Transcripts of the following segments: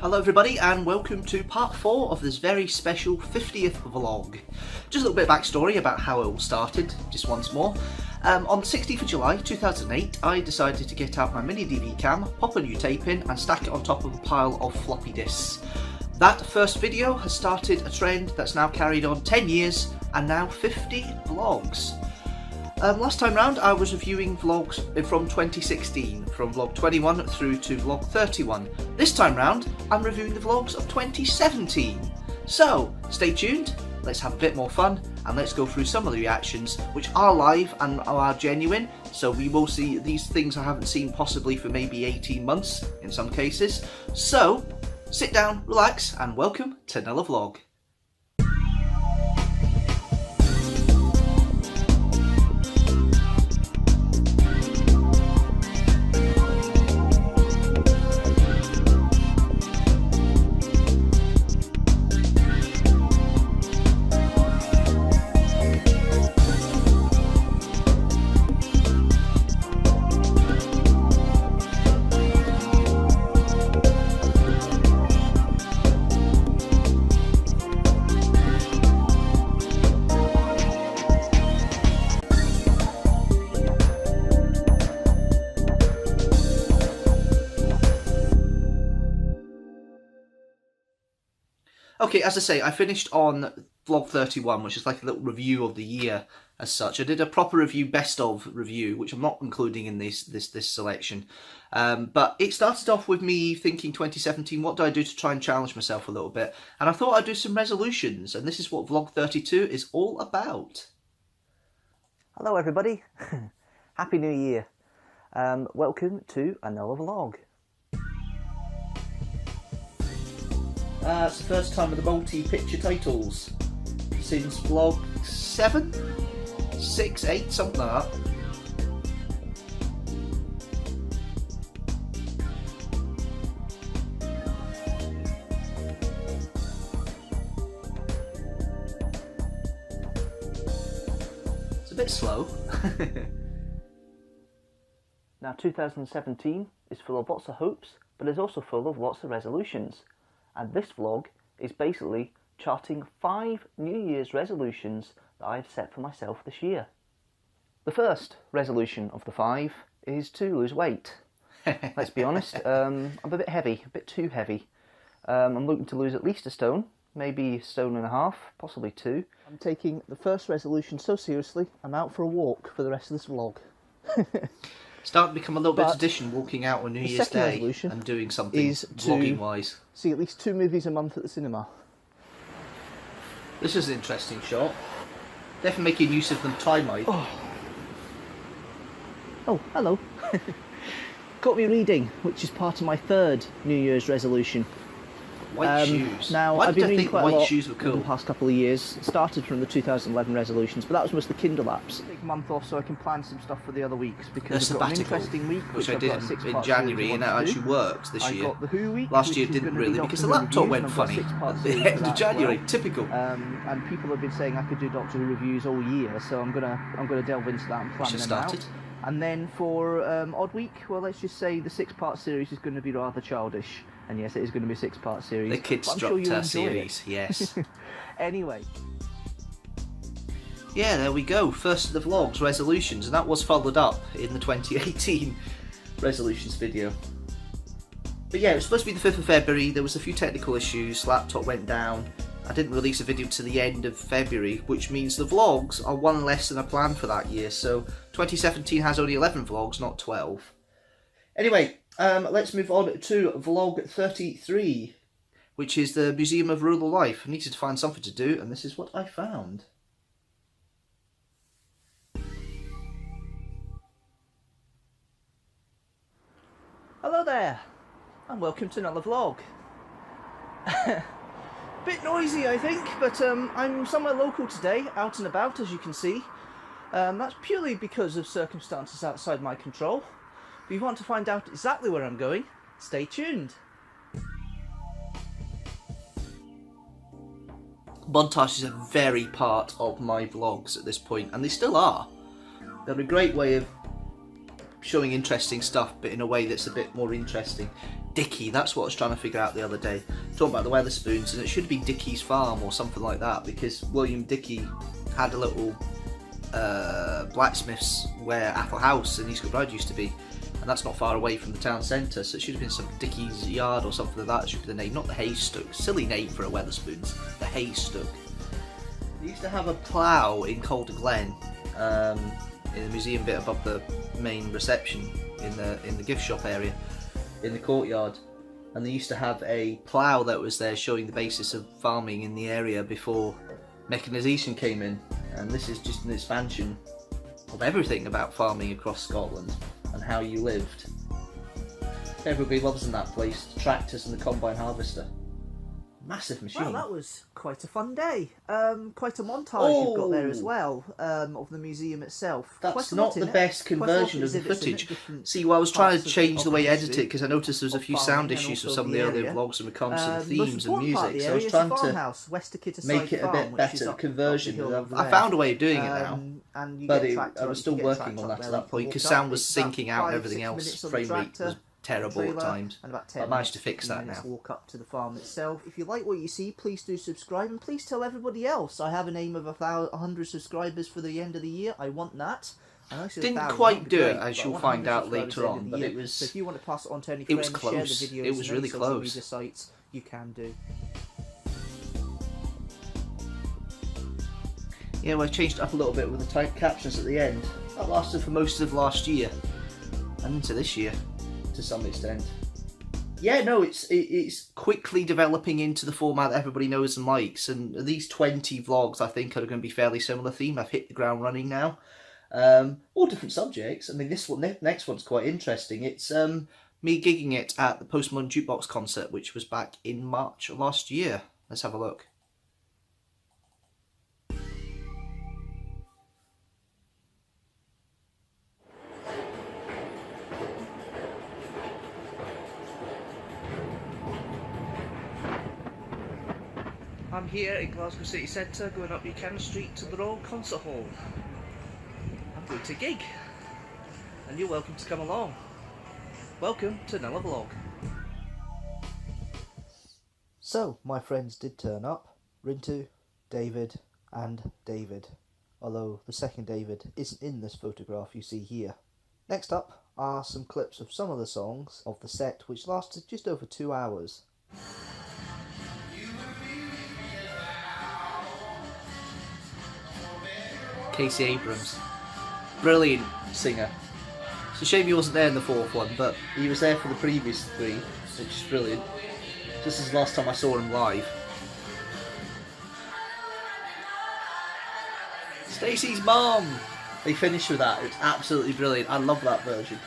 Hello everybody and welcome to part 4 of this very special 50th vlog. Just a little bit of backstory about how it all started, just once more. On the 16th of July 2008 I decided to get out my mini DV cam, pop a new tape in and stack it on top of a pile of floppy disks. That first video has started a trend that's now carried on 10 years and now 50 vlogs. Last time round I was reviewing vlogs from 2016, from vlog 21 through to vlog 31. This time round I'm reviewing the vlogs of 2017. So stay tuned, let's have a bit more fun and let's go through some of the reactions which are live and are genuine. So we will see these things I haven't seen possibly for maybe 18 months in some cases. So sit down, relax and welcome to another vlog. Okay, as I say, I finished on vlog 31, which is like a little review of the year as such. I did a proper review, best of review, which I'm not including in this selection. But it started off with me thinking 2017, what do I do to try and challenge myself a little bit? And I thought I'd do some resolutions, and this is what vlog 32 is all about. Hello everybody, Happy New Year. Welcome to another vlog. It's the first time with the multi-picture titles since vlog 7, 6, 8, something like that. It's a bit slow. Now 2017 is full of lots of hopes, but it's also full of lots of resolutions. And this vlog is basically charting 5 New Year's resolutions that I've set for myself this year. The first resolution of the 5 is to lose weight. Let's be honest, I'm a bit heavy, a bit too heavy. I'm looking to lose at least a stone, maybe a stone and a half, possibly 2. I'm taking the first resolution so seriously, I'm out for a walk for the rest of this vlog. Starting to become a little bit tradition, walking out on New Year's Day and doing something vlogging-wise. See at least 2 movies a month at the cinema. This is an interesting shot. Definitely making use of them time-eyed. Oh, hello. Got me reading, which is part of my 3rd New Year's resolution. White shoes. Now, Why I've did been I reading think quite white a lot shoes were cool? in the past couple of years. It started from the 2011 resolutions, but that was mostly Kindle apps. Take a month off so I can plan some stuff for the other weeks, because I've got an interesting week, which I did in January, and it actually worked this year. I got the Who week. Last year didn't really, because the laptop went funny at the end of January. Typical. And people have been saying I could do Doctor Who reviews all year, so I'm gonna delve into that and plan them out. And then for Odd Week, well, let's just say the 6-part series is going to be rather childish. And yes, it is going to be a 6-part series. The Deanstructor series, yes. Anyway. Yeah, there we go. First of the vlogs, resolutions, and that was followed up in the 2018 resolutions video. But yeah, it was supposed to be the 5th of February. There was a few technical issues. Laptop went down. I didn't release a video to the end of February, which means the vlogs are 1 less than I planned for that year. So 2017 has only 11 vlogs, not 12. Anyway, let's move on to vlog 33, which is the Museum of Rural Life. I needed to find something to do, and this is what I found. Hello there, and welcome to another vlog. Bit noisy, I think, but I'm somewhere local today, out and about, as you can see. That's purely because of circumstances outside my control. If you want to find out exactly where I'm going, stay tuned. montages are very part of my vlogs at this point, and they still are. They're a great way of showing interesting stuff, but in a way that's a bit more interesting. Dicky, that's what I was trying to figure out the other day. Talking about the Weatherspoons, and it should be Dickie's Farm or something like that, because William Dickey had a little blacksmith's where Athol House in East Kilbride used to be, and that's not far away from the town centre, so it should have been some Dickie's Yard or something like that. Should be the name, not the Haystook. Silly name for a Weatherspoons, the Haystook. They used to have a plough in Calder Glen, in the museum bit above the main reception in the gift shop area, in the courtyard, and they used to have a plough that was there showing the basis of farming in the area before mechanisation came in, and this is just an expansion of everything about farming across Scotland and how you lived. Everybody loves in that place, the tractors and the combine harvester. Massive machine. Well, that was quite a fun day. Quite a montage you've got there as well, of the museum itself. That's not the best conversion of the footage. See, well, I was trying to change the way I edit it because I noticed there was a few sound issues with some of the earlier vlogs in regards to the themes and music, so I was trying to make it a bit better conversion. I found a way of doing it now, but I was still working on that at that point because sound was syncing out and everything else. Frame rate was terrible at times. I managed to fix that now. Walk up to the farm itself. If you like what you see, please do subscribe, and please tell everybody else. I have an aim of 100 subscribers for the end of the year. I want that. Didn't quite do it, as you'll find out later on, but it was. So if you want to pass it on to any friends, it was close. Share the videos, it was really close. Media sites, you can do. Yeah, well, I changed it up a little bit with the type captions at the end. That lasted for most of last year and into this year, to some extent. Yeah, no, it's quickly developing into the format that everybody knows and likes, and these 20 vlogs I think are going to be fairly similar theme. I've hit the ground running now. All different subjects. I mean, this one, next one's quite interesting. It's me gigging it at the Postmodern Jukebox concert, which was back in March of last year. Let's have a look. I'm here in Glasgow City Centre, going up Buchanan Street to the Royal Concert Hall. I'm going to gig, and you're welcome to come along. Welcome to another vlog. So, my friends did turn up. Rintu, David, and David. Although the second David isn't in this photograph you see here. Next up are some clips of some of the songs of the set, which lasted just over 2 hours. Casey Abrams, brilliant singer. It's a shame he wasn't there in the fourth one, but he was there for the previous three, which is brilliant. This is the last time I saw him live. Stacey's mom! They finished with that, it's absolutely brilliant. I love that version.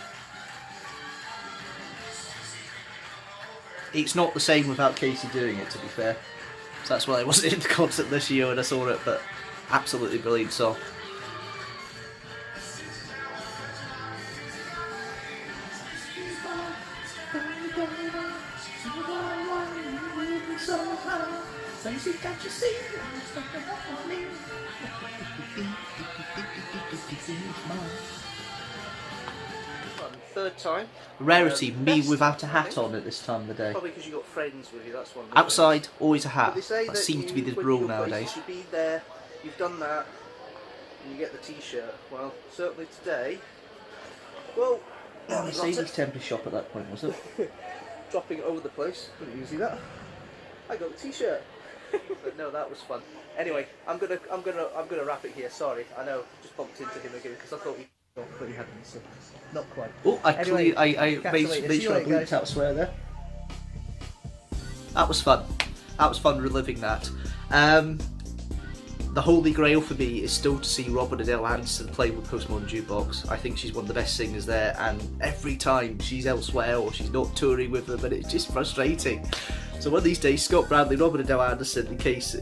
It's not the same without Casey doing it, to be fair. So that's why I wasn't in the concert this year when I saw it, but absolutely brilliant song. Third time. Rarity, me without a hat on at this time of the day. Probably because you got friends with you, that's one. Outside, always a hat. That seems to be the rule nowadays. You've been there, you've done that, and you get the t-shirt. Well, certainly today. Well, Mercedes temporary shop at that point, was it? Dropping it over the place. Couldn't you see that? I got the t-shirt. But no, that was fun. Anyway, I'm gonna wrap it here. Sorry, I know, just bumped into him again because I thought he. But he hadn't, so not quite. Oh, actually, I made sure I bleeped out swear there. That was fun. That was fun reliving that. The holy grail for me is still to see Robin Adele Anderson play with Postmodern Jukebox. I think she's one of the best singers there, and every time she's elsewhere or she's not touring with them, and it's just frustrating. So one of these days, Scott Bradley, Robin Adele Anderson, and Casey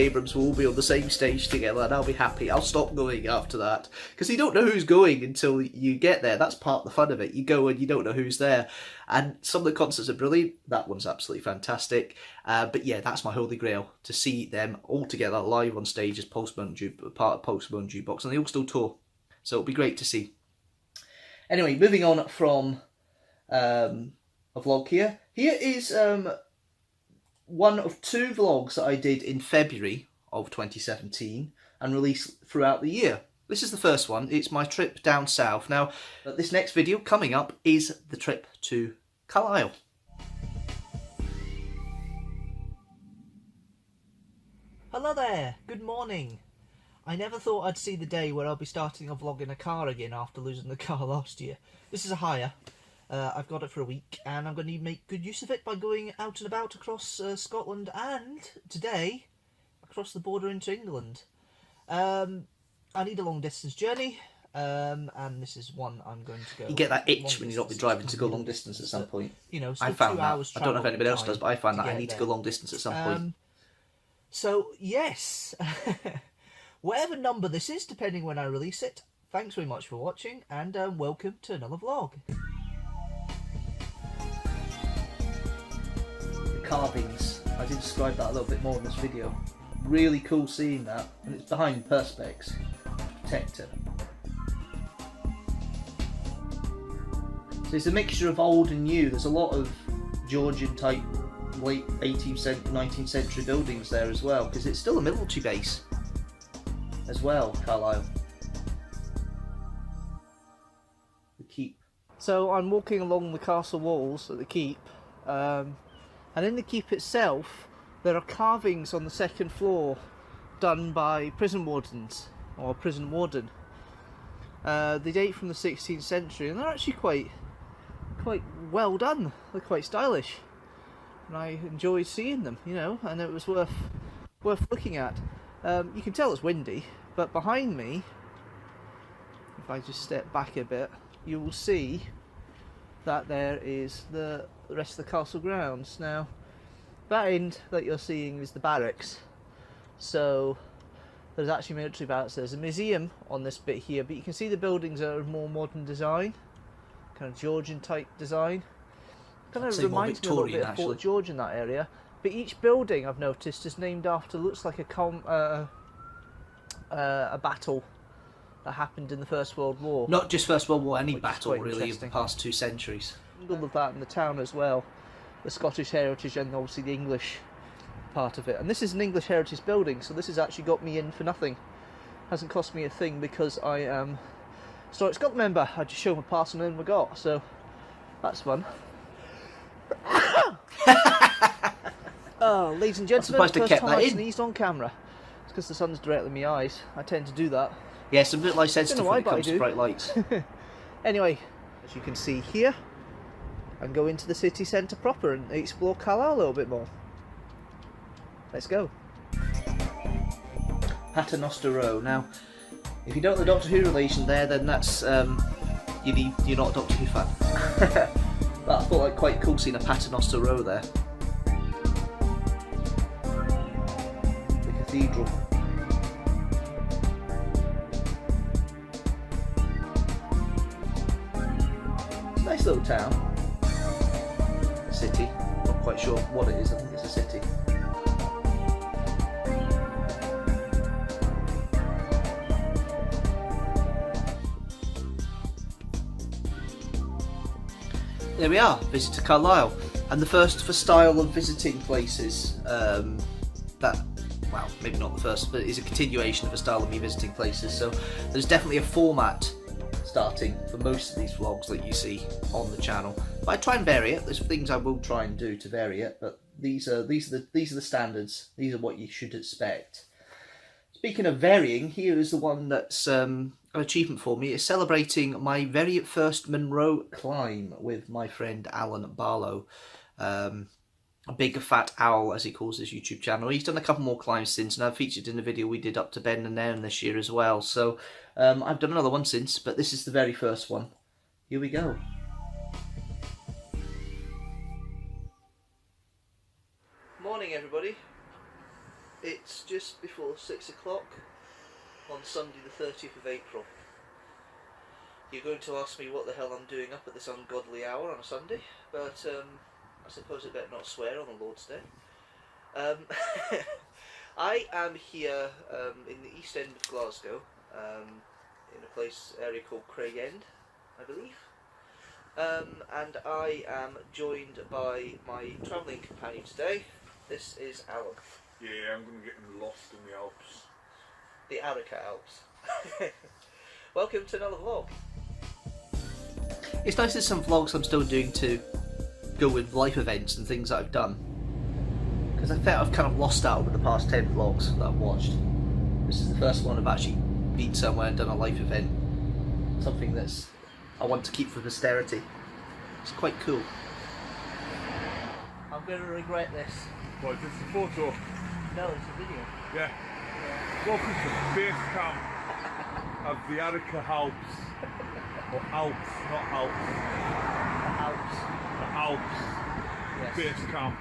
Abrams will all be on the same stage together, and I'll be happy. I'll stop going after that, because you don't know who's going until you get there. That's part of the fun of it. You go and you don't know who's there. And some of the concerts are brilliant. That one's absolutely fantastic. But yeah, that's my holy grail, to see them all together live on stage as part of Postmodern Jukebox, and they all still tour. So it'll be great to see. Anyway, moving on from a vlog here. Here is one of 2 vlogs that I did in February of 2017 and released throughout the year. This is the first one. It's my trip down south. Now, this next video coming up is the trip to Carlisle. Hello there, good morning. I never thought I'd see the day where I'll be starting a vlog in a car again after losing the car last year. This is a hire. I've got it for a week and I'm going to make good use of it by going out and about across Scotland and, today, across the border into England. I need a long distance journey and this is one I'm going to go. You get that itch when you're not been driving to go long distance at some point. You know, I found that. I don't know if anybody else does, but I find that I need to go long distance at some point. So, yes, whatever number this is, depending when I release it, thanks very much for watching, and welcome to another vlog. The carvings, I did describe that a little bit more in this video. Really cool seeing that, and it's behind perspex protector. So it's a mixture of old and new. There's a lot of Georgian type late 18th, 19th century buildings there as well, because it's still a military base as well, Carlisle. The keep. So I'm walking along the castle walls at the keep, and in the keep itself there are carvings on the 2nd floor done by prison wardens, or prison warden. They date from the 16th century and they're actually quite well done. They're quite stylish. And I enjoyed seeing them, you know, and it was worth looking at. You can tell it's windy, but behind me, if I just step back a bit, you will see that there is the rest of the castle grounds. Now, that end that you're seeing is the barracks. So there's actually military barracks. There's a museum on this bit here, but you can see the buildings are of more modern design, kind of Georgian type design. Kind of reminds me a little bit of Fort George in that area, but each building I've noticed is named after, looks like a battle that happened in the First World War. Not just First World War, any battle really of the past 2 centuries. All of that in the town as well, the Scottish heritage and obviously the English part of it. And this is an English heritage building, so this has actually got me in for nothing. Hasn't cost me a thing because I am Historic Scotland member. I just show my pass and then we got, so that's fun. Oh, ladies and gentlemen, first time I sneezed on camera. It's because the sun's directly in my eyes. I tend to do that. Yes, I'm a bit light sensitive when it comes to bright lights. Anyway, as you can see here, and go into the city centre proper and explore Carlisle a little bit more. Let's go. Paternoster Row. Now, if you don't know the Doctor Who relation there, then that's you're not a Doctor Who fan. But I thought like quite cool seeing a Paternoster Row there. The cathedral. It's a nice little town. A city. Not quite sure what it is. I think it's a city. There we are, visit to Carlisle, and the first for style of visiting places. Well, maybe not the first, but it's a continuation of a style of me visiting places. So there's definitely a format starting for most of these vlogs that you see on the channel. But I try and vary it. There's things I will try and do to vary it, but these are the standards. These are what you should expect. Speaking of varying, here is the one that's an achievement for me. It's celebrating my very first Munro climb with my friend Alan Barlow. A big fat owl, as he calls his YouTube channel. He's done a couple more climbs since, and I've featured in a video we did up to Ben and Nairn this year as well. So I've done another one since, but this is the very first one. Here we go. Morning everybody. It's just before 6 o'clock on Sunday the 30th of April. You're going to ask me what the hell I'm doing up at this ungodly hour on a Sunday, but I suppose I better not swear on the Lord's Day. I am here in the east end of Glasgow, in a area called Craigend, I believe. and I am joined by my travelling companion today. This is Alan. Yeah, I'm going to get lost in the Alps. The Arica Alps. Welcome to another vlog. It's nice there's some vlogs I'm still doing to go with life events and things that I've done. Because I felt I've kind of lost out over the past 10 vlogs that I've watched. This is the first one I've actually been somewhere and done a life event. Something that's I want to keep for posterity. It's quite cool. I'm going to regret this. What, is this a photo? No, it's a video. Yeah. Welcome to the base camp of the Arica Alps. Or Alps, not Alps. Alps. The Alps. Yes. Base camp.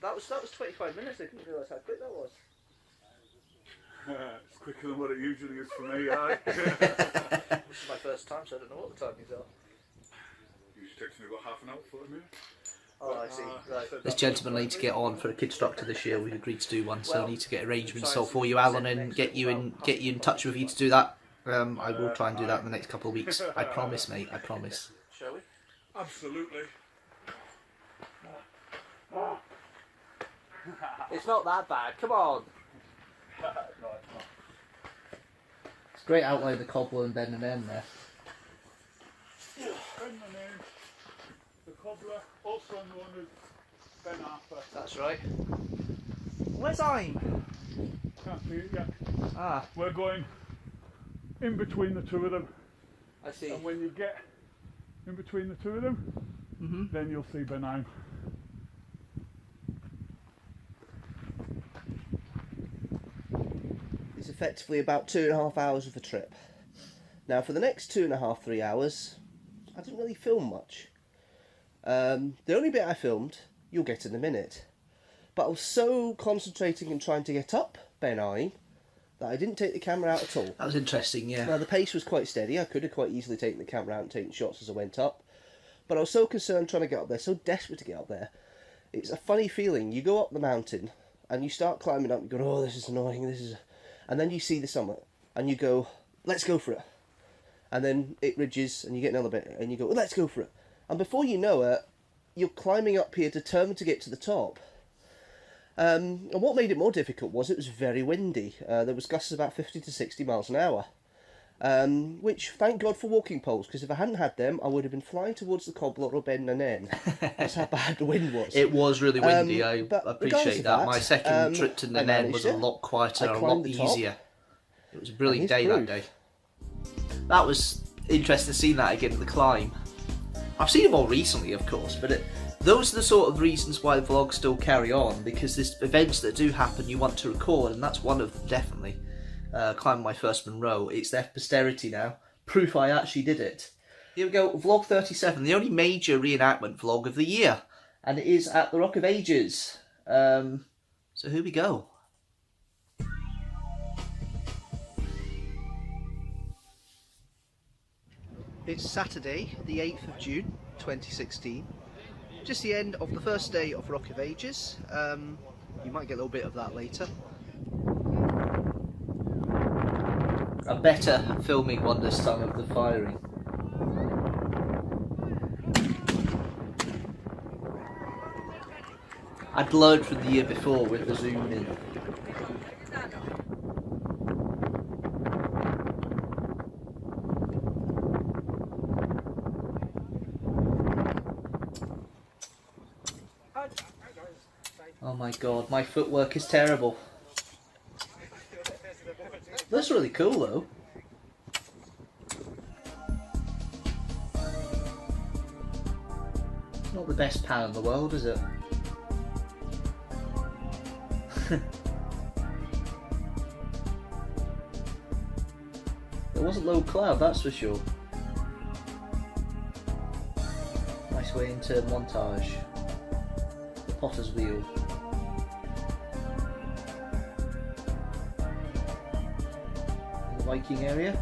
That was 25 minutes. I didn't realise how quick that was. It's quicker than what it usually is for me, aye? This is my first time, so I don't know what the timings are. Usually takes me about half an hour, 40 minutes. Oh, I see. Right. This gentleman needs to get on for a Kidstructor this year. We've agreed to do one, so I need to get arrangements try so for you, Alan, and get you in touch with you to do that. I will try and do that in the next couple of weeks. I promise, mate. I promise. Shall we? Absolutely. It's not that bad. Come on. No, it's not. It's a great outline of the cobbler and Ben and M there. Ben my name. The cobbler, also known as Ben Arthur. That's right. Where's I'm? Can't see it yet. Ah, We're going in between the two of them. I see. And when you get in between the two of them, then you'll see Benheim. It's effectively about 2.5 hours of a trip. Now, for the next 2.5, 3 hours, I didn't really film much. The only bit I filmed, you'll get in a minute. But I was so concentrating and trying to get up Benheim that I didn't take the camera out at all. That was interesting, yeah. Now, the pace was quite steady. I could have quite easily taken the camera out and taken shots as I went up. But I was so concerned trying to get up there, so desperate to get up there. It's a funny feeling. You go up the mountain and you start climbing up. You go, oh, this is annoying. And then you see the summit and you go, let's go for it. And then it ridges and you get another bit and you go, let's go for it. And before you know it, you're climbing up here determined to get to the top. And what made it more difficult was it was very windy. There was gusts about 50 to 60 miles an hour. Which, thank God for walking poles, because if I hadn't had them, I would have been flying towards the cobbler or Ben Nanen. That's how bad the wind was. It was really windy. I but appreciate regardless that. of that, My second trip to I Nanen managed was a it. lot quieter I and a climbed lot the top. easier. It was a brilliant And day here's that proof. day. That was interesting seeing that again, the climb. I've seen it more recently, of course, but those are the sort of reasons why the vlogs still carry on, because there's events that do happen you want to record, and that's one of them, definitely. Climbing my first Munro. It's there for posterity now. Proof I actually did it. Here we go, vlog 37, the only major reenactment vlog of the year, and it is at the Rock of Ages. So here we go. It's Saturday, the 8th of June, 2016. Just the end of the first day of Rock of Ages. You might get a little bit of that later. A better filming one this time of the firing. I'd learned from the year before with the zoom in. Oh my god, my footwork is terrible. That's really cool though. It's not the best pan in the world, is it? It wasn't low cloud, that's for sure. Nice way into montage. The potter's wheel. Viking area.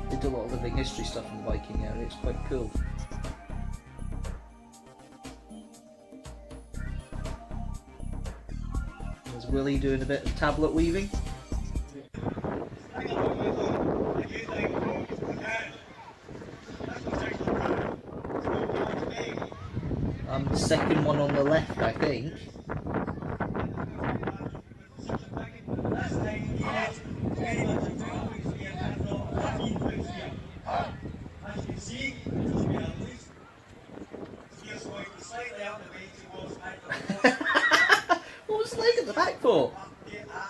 Did a lot of living history stuff in the Viking area, it's quite cool. There's Willie doing a bit of tablet weaving. second one on the left, I think. What was the leg at the back for?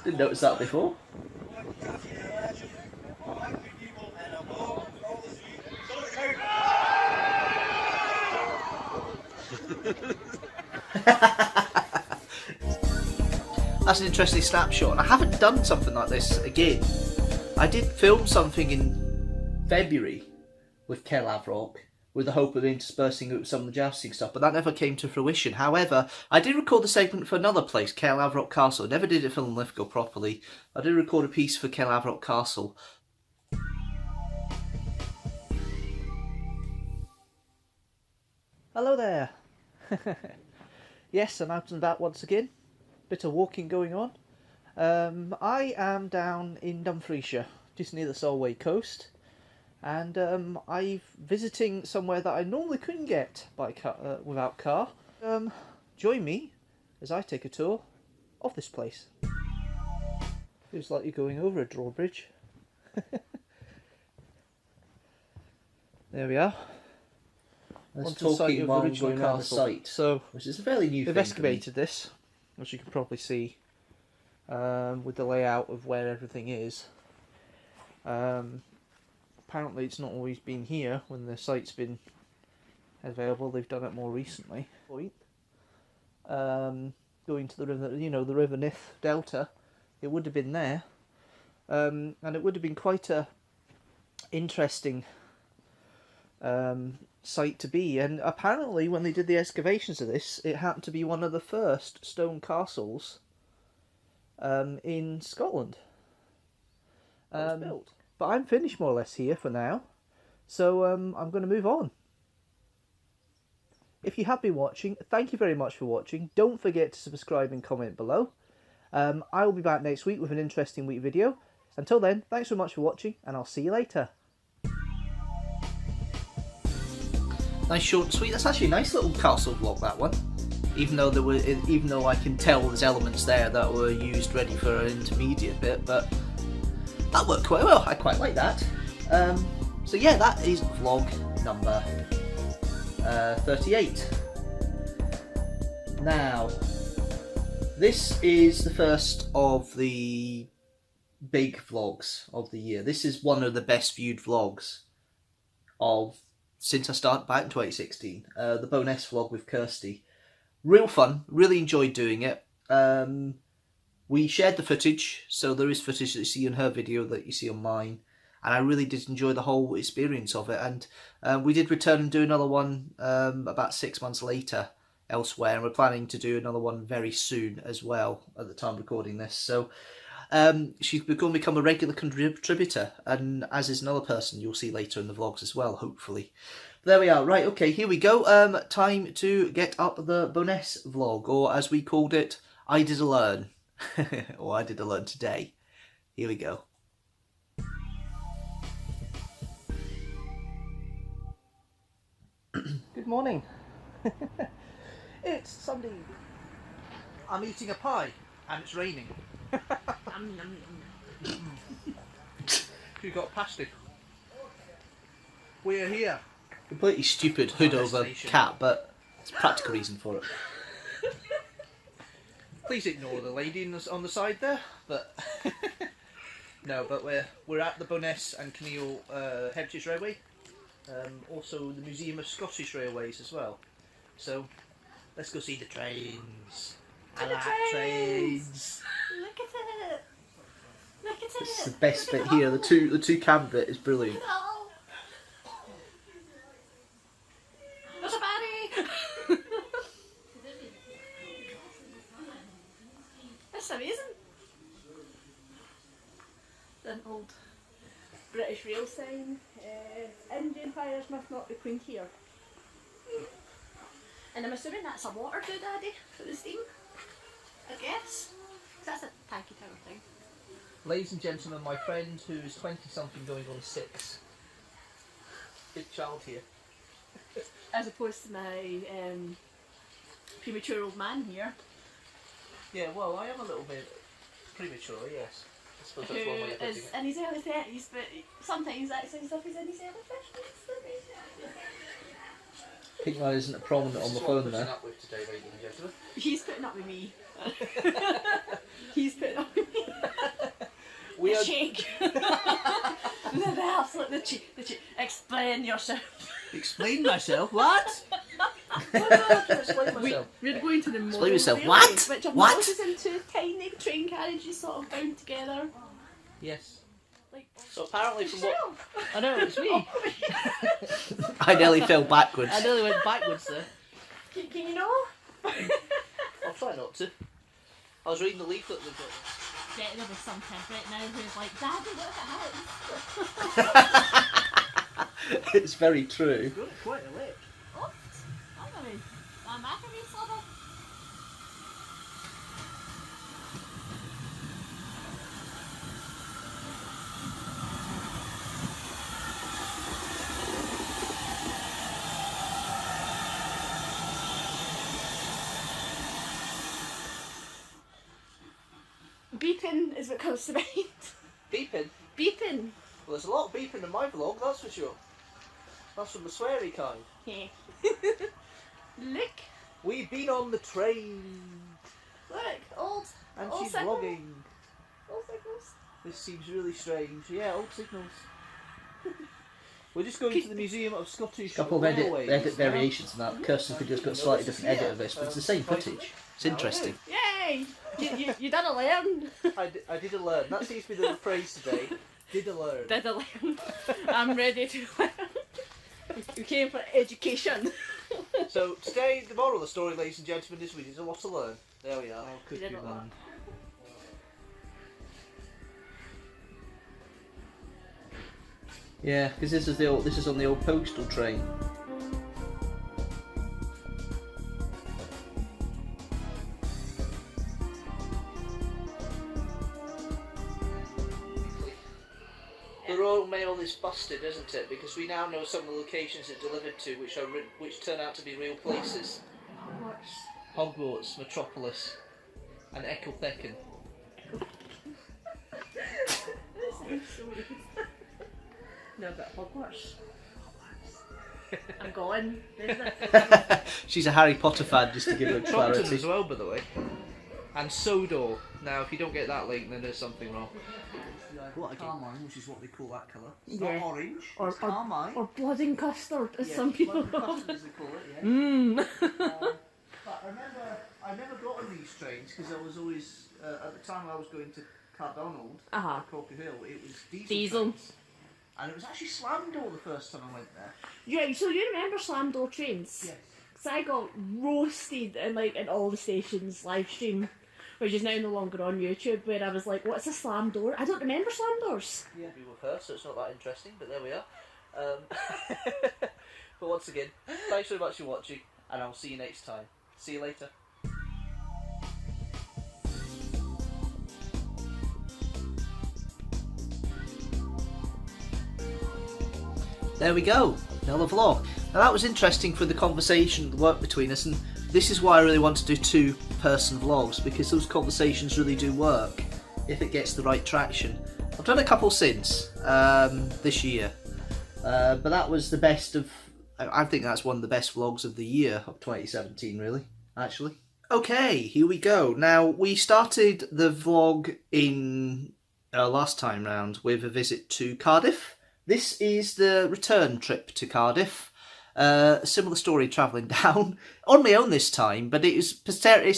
Didn't notice that before. That's an interesting snapshot. I haven't done something like this again. I did film something in February with Kel Avrock with the hope of interspersing it with some of the jousting stuff, but that never came to fruition. However, I did record the segment for another place, Kel Avrock Castle. I never did it for Linlithgow properly. I did record a piece for Kel Avrock Castle. Hello there. Yes, I'm out and about once again. Bit of walking going on. I am down in Dumfriesshire, just near the Solway coast, and I'm visiting somewhere that I normally couldn't get by car, without car. Join me as I take a tour of this place. Feels like you're going over a drawbridge. There we are. Let's Onto the site talking of while the original going around the castle. site, So which is a fairly new they've thing. excavated this, as you can probably see, with the layout of where everything is. Apparently it's not always been here when the site's been available. They've done it more recently. Going to the river, you know, the River Nith Delta, it would have been there, and it would have been quite a interesting site to be. And apparently when they did the excavations of this, it happened to be one of the first stone castles in Scotland built. But I'm finished more or less here for now, so I'm going to move on. If you have been watching, thank you very much for watching. Don't forget to subscribe and comment below. I will be back next week with an interesting week video. Until then, thanks so much for watching, and I'll see you later. Nice, short and sweet. That's actually a nice little castle vlog, that one. Even though I can tell there's elements there that were used ready for an intermediate bit, but that worked quite well. I quite like that. So yeah, that is vlog number 38. Now, this is the first of the big vlogs of the year. This is one of the best viewed vlogs since I started back in 2016. The Boness vlog with Kirsty. Real fun, really enjoyed doing it. We shared the footage, so there is footage that you see in her video that you see on mine, and I really did enjoy the whole experience of it. And we did return and do another one about 6 months later elsewhere, and we're planning to do another one very soon as well at the time of recording this. So she's going to become a regular contributor, and as is another person you'll see later in the vlogs as well, hopefully. There we are. Right, okay, here we go. Time to get up the Boness vlog, or as we called it, I Did a Learn. Or I Did a Learn today. Here we go. Good morning. It's Sunday. I'm eating a pie, and it's raining. You got past it. We're here. Completely stupid hood over cat, but it's a practical reason for it. Please ignore the lady on the side there. But no, but we're at the Boness and Kinneil Heritage Railway. Also the Museum of Scottish Railways as well. So let's go see the trains. I like trains. Look at it. Look at it. It's the best bit here. The two cam bit is brilliant. Oh. There's a baddie. That's amazing. An old British rail sign. Indian fires must not be quenched here. And I'm assuming that's a water do, Daddy, for the steam. I guess. 'Cause that's a tanky tower thing. Ladies and gentlemen, my friend who is 20-something going on 6. Big child here. As opposed to my premature old man here. Yeah, well, I am a little bit premature, yes. I suppose that's one way of Who putting is it. in his early 30s, but sometimes acts as if he's in his early 50s. Pink line isn't prominent on the phone there. Up with today, ladies and gentlemen. He's putting up with me. He's putting up with me. We the are... cheek. the absolute the cheek. Explain yourself. Explain myself? What? Explain myself. We're going to the mall. Explain yourself. Really, What? Which I've What? noticed in two tiny train carriages sort of bound together. Yes. Like, So apparently from what... I know, it's me. I nearly fell backwards. I nearly went backwards there. can you know? I'll try not to. I was reading the leaflet they've got. Yeah, there was some kid right now who's like, Daddy, look at house. It's very true. Got quite a lick. Oh, I'm back a wee slobber. Beeping is what comes to mind. Beeping? Beeping. Well, there's a lot of beeping in my vlog, that's for sure. That's from the sweary kind. Yeah. Look. We've been on the train. Look. Old. And old she's signal. vlogging. Old signals. This seems really strange. Yeah, old signals. We're just going to the Museum of Scottish Couple of Railways. edit variations on that. Kirsten's video's got a slightly different edit of this, but it's the same footage. It's interesting. Yay! You done a learn. I did a learn. That seems to be the phrase today. Did a learn. Did a learn. I'm ready to learn. We came for education. So today, the moral of the story, ladies and gentlemen, is we did a lot to learn. There we are. We did a lot. Yeah, because this is on the old postal train. The Royal Mail is busted, isn't it? Because we now know some of the locations it delivered to, which turn out to be real places. Hogwarts, Metropolis, and Eckelthecken. No, but Hogwarts. I'm going. She's a Harry Potter fan, just to give her Trompton clarity. as well, by the way. And Sodor. Now, if you don't get that link, then there's something wrong. Carmine, which is what they call that colour. It's Yeah. not orange, Or- it's carmine. Or blood and custard, as Yeah, some people blood call custard, it. as they call it, yeah. But I never got on these trains because I was always, at the time I was going to Cardonald, Uh-huh. Cocker Hill, it was diesel. Diesel. Trains. And it was actually slam door the first time I went there. Yeah, so you remember slam door trains? Yes. Because I got roasted in all the stations live stream, which is now no longer on YouTube, where I was like, what's a slam door? I don't remember slam doors. Yeah. We were first, so it's not that interesting, but there we are. But once again, thanks very much for watching, and I'll see you next time. See you later. There we go, another vlog. Now that was interesting for the conversation, the work between us, and this is why I really want to do two-person vlogs, because those conversations really do work if it gets the right traction. I've done a couple since this year, but that was the best of. I think that's one of the best vlogs of the year of 2017, really, actually. Okay, here we go. Now, we started the vlog in last time round with a visit to Cardiff. This is the return trip to Cardiff. Similar story travelling down. On my own this time, but it's a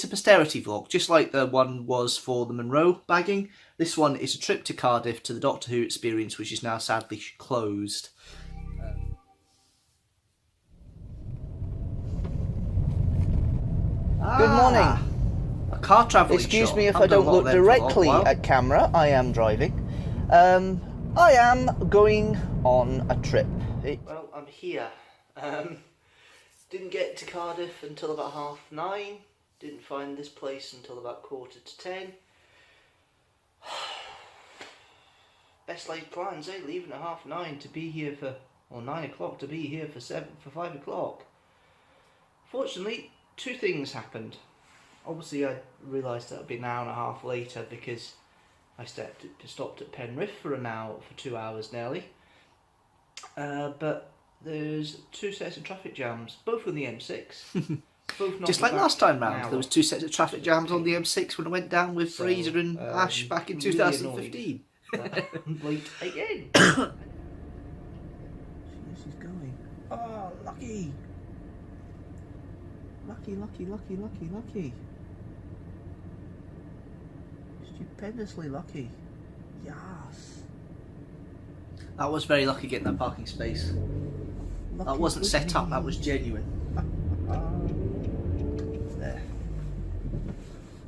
posterity vlog, just like the one was for the Munro Bagging. This one is a trip to Cardiff to the Doctor Who experience, which is now sadly closed. Good morning. A car travelling Excuse shot. me if I Haven't done don't a lot look of them for a directly while. at camera. I am driving. I am going on a trip. Well, I'm here. Didn't get to Cardiff until about 9:30. Didn't find this place until about 10:15. Best laid plans, eh? Leaving at 9:30 to be here for, or 9 o'clock to be here for 5 o'clock. Fortunately, two things happened. Obviously I realised that it would be an hour and a half later because I stopped at Penrith for 2 hours nearly. But there's two sets of traffic jams, both on the M6. Both Just like last time round, there was two sets of traffic jams on the M6 when I went down with Fraser and Ash back in 2015. Late again. She's going. Oh, lucky! Lucky. Stupendously lucky. Yes. That was very lucky getting that parking space. That wasn't set up, that was genuine. There.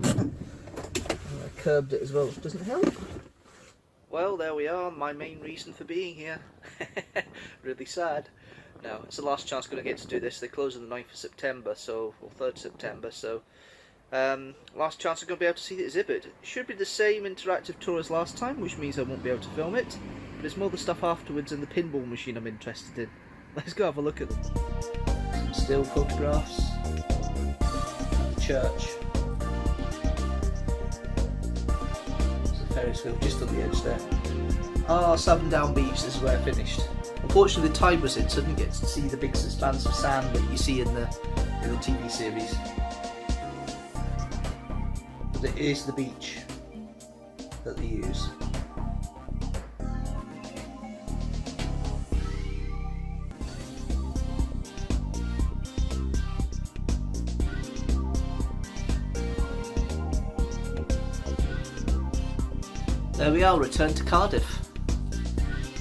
I curbed it as well, which doesn't help. Well, there we are, my main reason for being here. Really sad. Now, it's the last chance I'm going to get to do this. They close on the 9th of September, or 3rd September, so last chance I'm going to be able to see the exhibit. It should be the same interactive tour as last time, which means I won't be able to film it, but it's more the stuff afterwards and the pinball machine I'm interested in. Let's go have a look at them. Some still photographs. The church. Ferris wheel just on the edge there. Ah, Down Beach, this is where I finished. Unfortunately the tide was in, so I didn't get to see the big expanse of sand that you see in the TV series. But it is the beach that they use. There we are, return to Cardiff.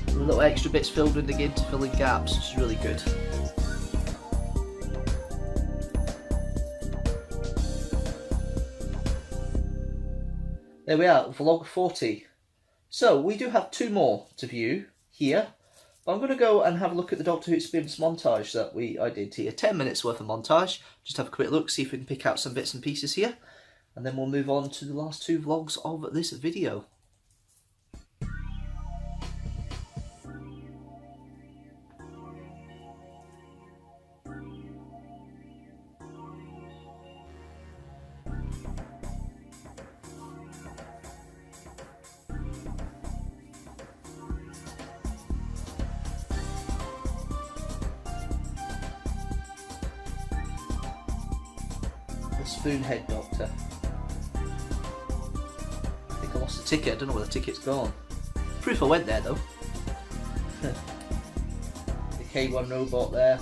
Little extra bits filled in again to fill in gaps, which is really good. There we are, vlog 40. So we do have two more to view here, but I'm going to go and have a look at the Doctor Who Experience montage that I did here. 10 minutes worth of montage. Just have a quick look, see if we can pick out some bits and pieces here, and then we'll move on to the last two vlogs of this video. Spoonhead Doctor. I think I lost the ticket. I don't know where the ticket's gone. Proof I went there though. The K1 robot there.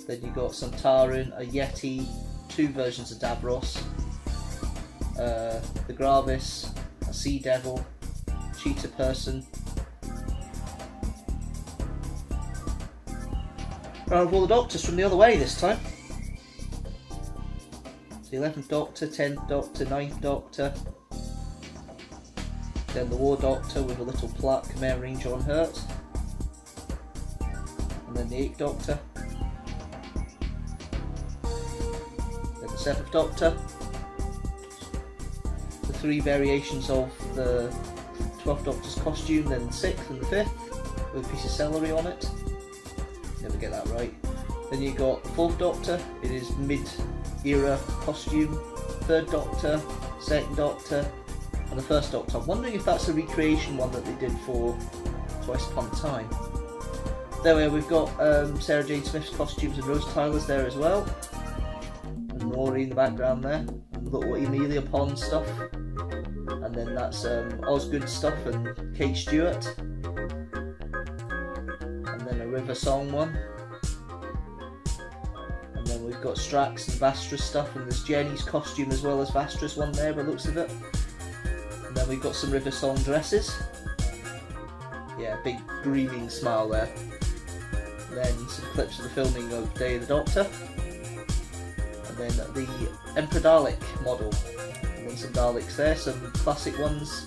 Then you got some Taran, a Yeti, two versions of Davros, the Gravis, a Sea Devil, Cheetah Person. All the Doctors from the other way this time. The 11th Doctor, 10th Doctor, 9th Doctor, then the War Doctor with a little plaque commemorating John Hurt, and then the 8th Doctor, then the 7th Doctor, the three variations of the 12th Doctor's costume, then the 6th and the 5th with a piece of celery on it. Never get that right. Then you got the 4th Doctor in his mid-era costume, 3rd Doctor, 2nd Doctor, and the 1st Doctor. I'm wondering if that's a recreation one that they did for Twice Upon a Time. There we are, we've got Sarah Jane Smith's costumes and Rose Tyler's there as well. And Rory in the background there. And little Amelia Pond stuff. And then that's Osgood stuff and Kate Stewart. And then a River Song one. And then we've got Strax and Vastra's stuff, and there's Jenny's costume as well as Vastra's one there by the looks of it. And then we've got some River Song dresses. Yeah, big gleaming smile there. And then some clips of the filming of Day of the Doctor. And then the Emperor Dalek model. And then some Daleks there, some classic ones.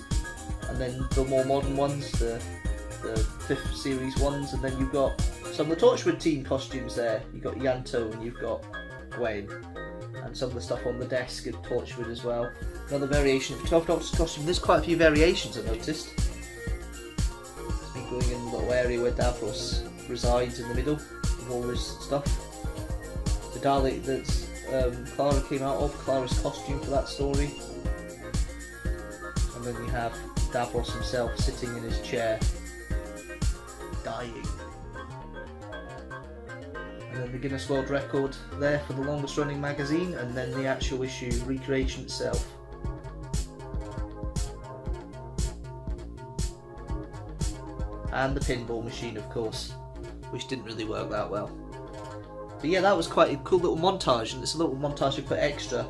And then the more modern ones, the 5th series ones. And then you've got some of the Torchwood team costumes there. You've got Yanto and you've got Gwen. And some of the stuff on the desk at Torchwood as well. Another variation of the 12th Doctor's costume. There's quite a few variations I've noticed. It's been going in the little area where Davros resides in the middle of all this stuff. The Dalek that's Clara came out of, Clara's costume for that story. And then you have Davros himself sitting in his chair, dying. And then the Guinness World Record there for the longest running magazine, and then the actual issue recreation itself. And the pinball machine, of course, which didn't really work that well. But yeah, that was quite a cool little montage, and it's a little montage I put extra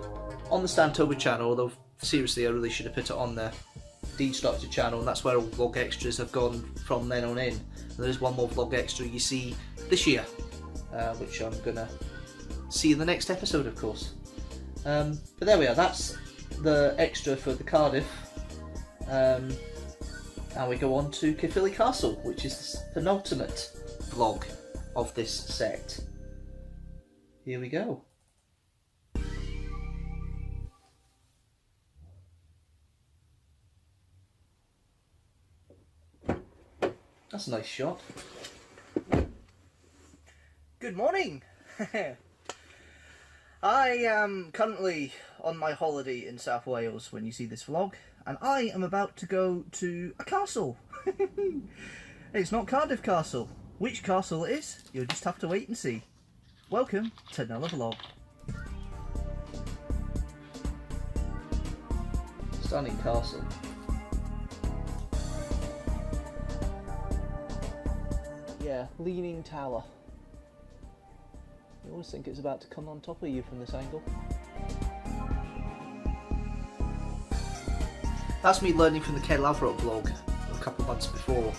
on the Stantober channel, although seriously I really should have put it on the Deanstructor channel, and that's where all vlog extras have gone from then on in. And there's one more vlog extra you see this year, which I'm gonna see in the next episode, of course. But there we are, that's the extra for the Cardiff. Now we go on to Caerphilly Castle, which is the penultimate vlog of this set. Here we go. That's a nice shot. Good morning! I am currently on my holiday in South Wales when you see this vlog, and I am about to go to a castle. It's not Cardiff Castle. Which castle it is, you'll just have to wait and see. Welcome to another vlog. Stunning castle. Yeah, leaning tower. You always think it's about to come on top of you from this angle. That's me learning from the Ken Lavrot vlog a couple of months before.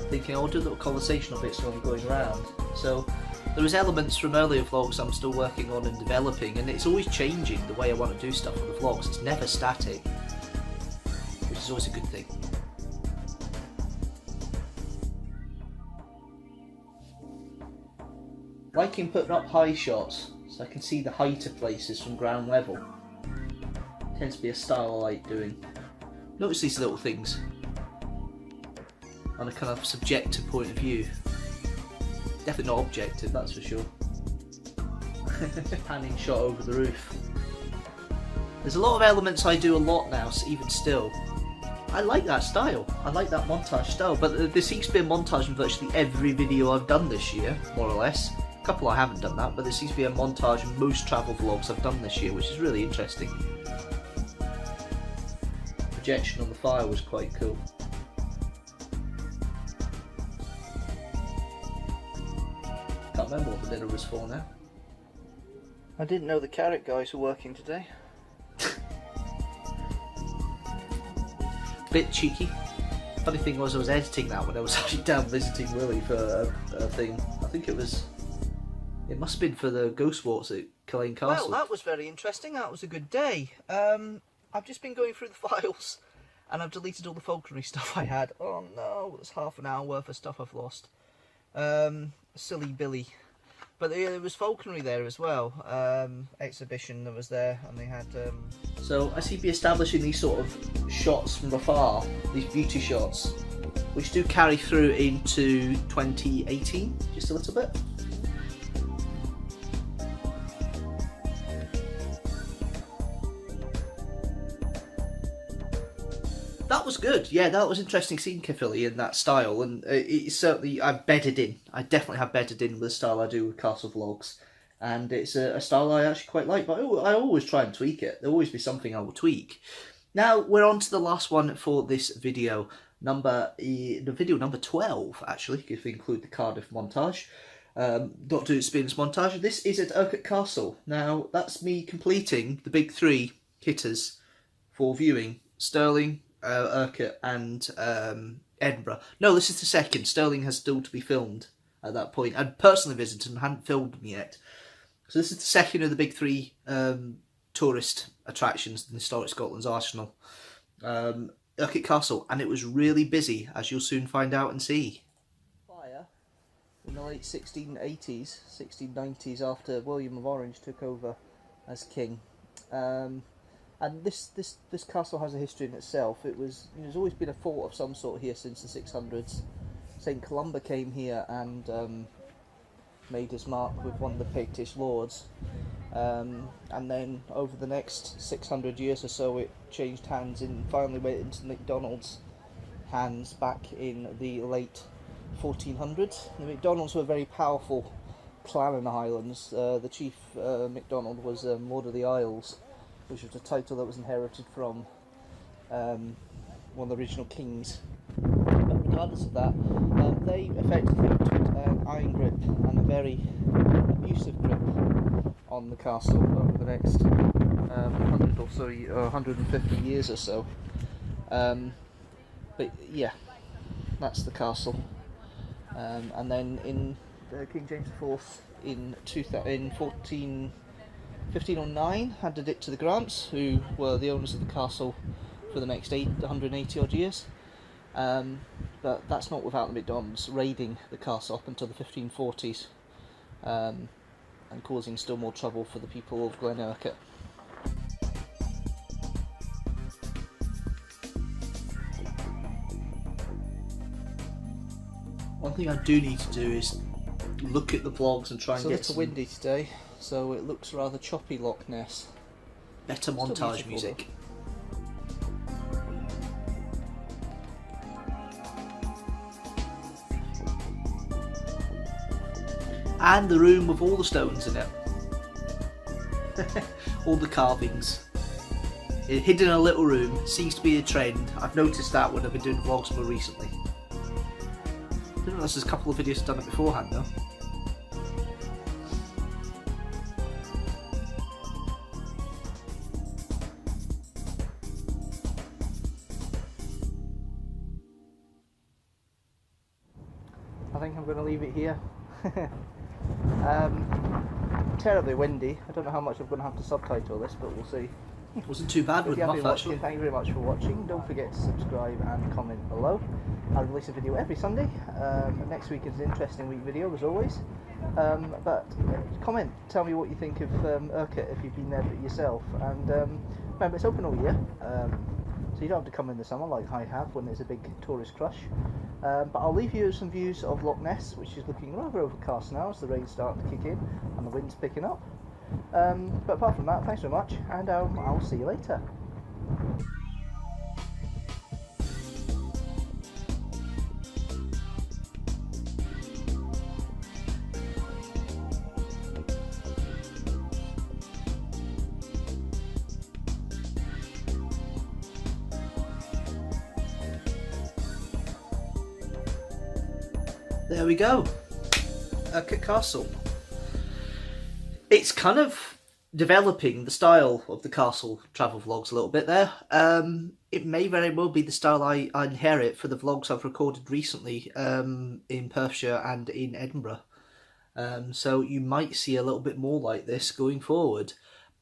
Thinking I'll do little conversational bits when I'm going around. So there is elements from earlier vlogs I'm still working on and developing, and it's always changing the way I want to do stuff on the vlogs. It's never static, which is always a good thing. Liking putting up high shots so I can see the height of places from ground level. Tends to be a style I like doing. Notice these little things on a kind of subjective point of view. Definitely not objective, that's for sure. Panning shot over the roof. There's a lot of elements I do a lot now, so even still. I like that style. I like that montage style, but there seems to be a montage in virtually every video I've done this year, more or less. A couple I haven't done that, but there seems to be a montage in most travel vlogs I've done this year, which is really interesting. Projection on the fire was quite cool. Can't remember what the dinner was for now. I didn't know the carrot guys were working today. Bit cheeky. Funny thing was I was editing that when I was actually down visiting Willie for a thing. I think it must have been for the Ghost Walks at Culzean Castle. Well, that was very interesting. That was a good day. I've just been going through the files and I've deleted all the falconry stuff I had. Oh no, there's half an hour worth of stuff I've lost. Silly Billy. But there was falconry there as well, exhibition that was there, and they had... So I seem to be establishing these sort of shots from afar, these beauty shots, which do carry through into 2018, just a little bit. That was good, yeah, that was interesting seeing Caerphilly in that style, and it's certainly, I've bedded in. I definitely have bedded in with the style I do with castle vlogs, and it's a style I actually quite like, but I always try and tweak it. There'll always be something I will tweak. Now, we're on to the last one for this video, video number 12, actually, if we include the Cardiff montage. Doctor Who Experience montage. This is at Urquhart Castle. Now, that's me completing the big three hitters for viewing. Stirling, Urquhart and Edinburgh. No, this is the second. Stirling has still to be filmed at that point. I'd personally visited and hadn't filmed them yet. So this is the second of the big three tourist attractions in Historic Scotland's Arsenal. Urquhart Castle, and it was really busy, as you'll soon find out and see. Fire in the late 1680s, 1690s, after William of Orange took over as king. And this castle has a history in itself. There's always been a fort of some sort here since the 600s. St Columba came here and made his mark with one of the Pictish lords. And then over the next 600 years or so it changed hands and finally went into MacDonald's hands back in the late 1400s. The MacDonalds were a very powerful clan in the Highlands. The chief MacDonald was Lord of the Isles, which was a title that was inherited from one of the original kings. But regardless of that, they effectively took an iron grip and a very abusive grip on the castle over the next 100 or so, 150 years or so. But yeah, that's the castle. And then in King James IV in 1509 handed it to the Grants, who were the owners of the castle for the next 180 odd years. But that's not without the MacDonalds raiding the castle up until the 1540s, and causing still more trouble for the people of Glenurquhart. One thing I do need to do is look at the vlogs and try and It's a get little some windy today, so it looks rather choppy, Loch Ness. better Still montage beautiful, music. And the room with all the stones in it. All the carvings. Hidden in a little room. Seems to be a trend. I've noticed that when I've been doing vlogs more recently. Didn't realise there's a couple of videos done it beforehand though. I think I'm going to leave it here. Terribly windy. I don't know how much I'm going to have to subtitle this, but we'll see. Wasn't too bad If with you have muff been actually. watching, thank you very much for watching. Don't forget to subscribe and comment below. I'll release a video every Sunday. Next week is an interesting week video as always. But comment, tell me what you think of Urquhart if you've been there yourself. And remember, it's open all year, so you don't have to come in the summer like I have when there's a big tourist crush. But I'll leave you some views of Loch Ness, which is looking rather overcast now as the rain's starting to kick in and the wind's picking up. But apart from that, thanks very much, and I'll see you later. There we go. Urquhart Castle. It's kind of developing the style of the castle travel vlogs a little bit there. It may very well be the style I inherit for the vlogs I've recorded recently in Perthshire and in Edinburgh. So you might see a little bit more like this going forward.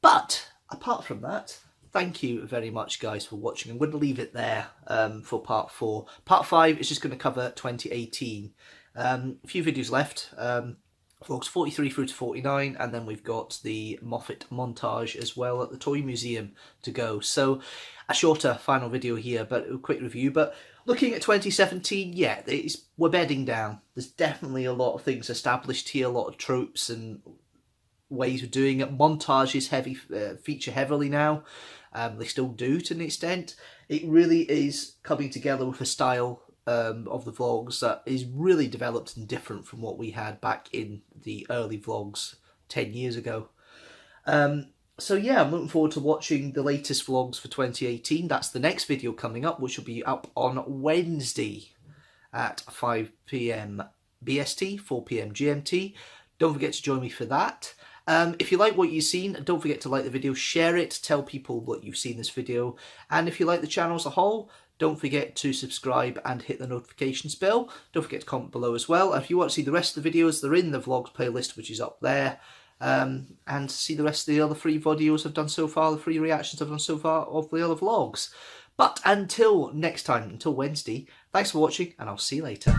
But apart from that, thank you very much guys for watching. I'm going to leave it there for part 4. Part 5 is just going to cover 2018. A few videos left. Vlogs 43 through to 49, and then we've got the Moffat montage as well at the Toy Museum to go. So a shorter final video here, but a quick review. But looking at 2017, yeah, we're bedding down. There's definitely a lot of things established here, a lot of tropes and ways of doing it. Montages feature heavily now. They still do to an extent. It really is coming together with a style of the vlogs that is really developed and different from what we had back in the early vlogs 10 years ago. So yeah, I'm looking forward to watching the latest vlogs for 2018. That's the next video coming up, which will be up on Wednesday at 5 PM BST, 4 PM GMT. Don't forget to join me for that. If you like what you've seen, don't forget to like the video, share it, tell people what you've seen this video. And if you like the channel as a whole, don't forget to subscribe and hit the notifications bell. Don't forget to comment below as well. And if you want to see the rest of the videos, they're in the vlogs playlist, which is up there. And see the rest of the other 3 videos I've done so far, the 3 reactions I've done so far of the other vlogs. But until next time, until Wednesday, thanks for watching, and I'll see you later.